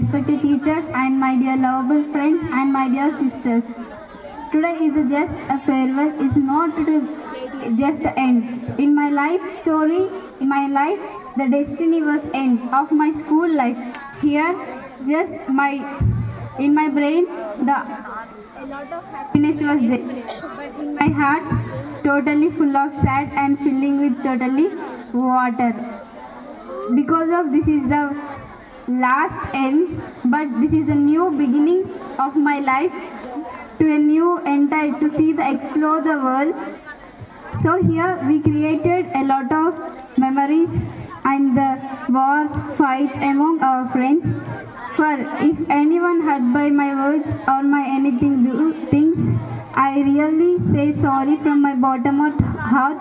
respected teachers and my dear lovable friends and my dear sisters. Today is just a farewell, it's not just the end. In my life story, in my life, the destiny was end of my school life. Here, just in my brain, the a lot of happiness was there, but in my heart, totally full of sad and filling with totally water. Because of this is the last end, but this is a new beginning of my life to a new entire to see the explore the world. So here we created a lot of memories and the wars, fights among our friends. For if anyone hurt by my words or my anything do things, I really say sorry from my bottom of heart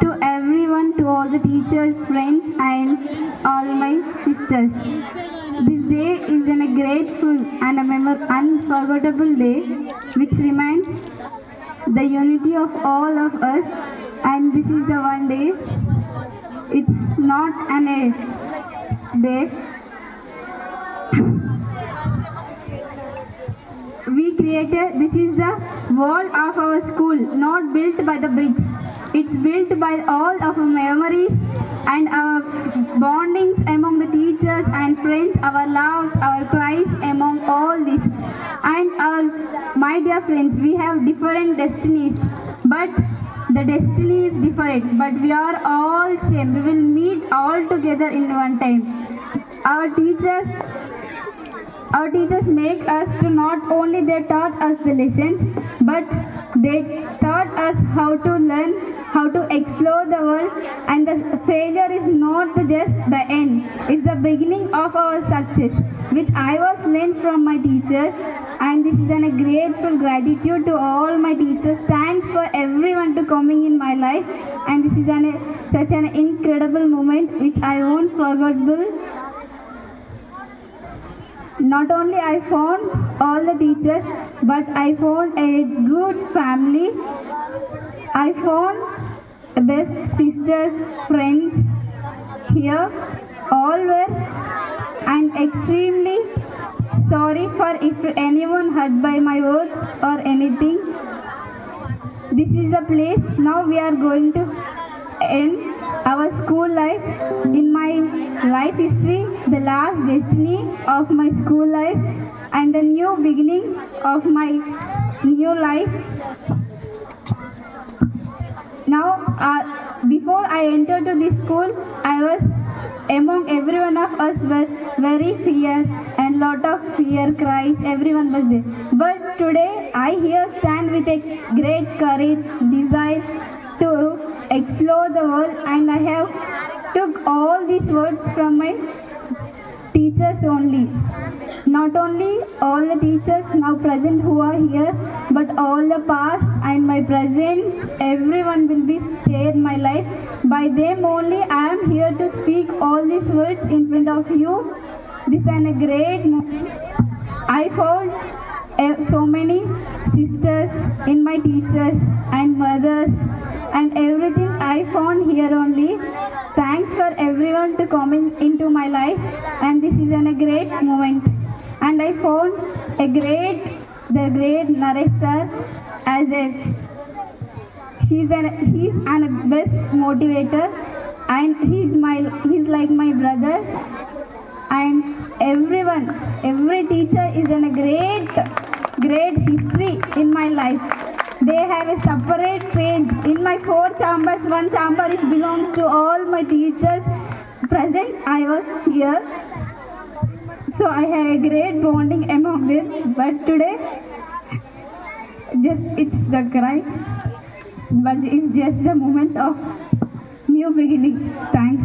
to everyone, to all the teachers, friends, and all my sisters. This day is a grateful and a unforgettable day, which reminds the unity of all of us. And this is the one day. It's not an a day. We created, this is the wall of our school, not built by the bricks. It's built by all of our memories and our bondings among the teachers and friends, our loves, our cries among all this. And our, my dear friends, we have different destinies, but the destiny is different, but we are all same. We will meet all together in one time. Our teachers make us to not only they taught us the lessons, but they taught us how to learn, how to explore the world, and the failure is not just the end, it's the beginning of our success, which I was learned from my teachers. And this is a grateful gratitude to all my teachers. Thanks for everyone to coming in my life, and this is such an incredible moment which I won't forget. Not only I found all the teachers, but I found a good family. I found best sisters, friends here. All were and extremely sorry for if anyone hurt by my words or anything. This is the place. Now we are going to end our school life. In my life history, the last destiny of my school life and the new beginning of my new life. Now, before I entered to this school, I was among every one of us were very fear and lot of fear cries. Everyone was there. But today, I here stand with a great courage, desire to explore the world, and I have took all these words from my teachers only. Not only all the teachers now present who are here, but all the past and my present, everyone will be shared my life. By them only I am here to speak all these words in front of you. This is a great moment. I found so many sisters in my teachers and mothers and everything I found here only. Thanks for everyone to coming into my life, and this is a great moment. And I found the great Naresh sir as he's an best motivator, and he's like my brother. And every teacher is a great history in my life. They have a separate page. In my 4 chambers, one chamber belongs to all my teachers present. I was here. So I have a great bonding among them. But today, it's the cry. But it's just the moment of new beginning. Thanks.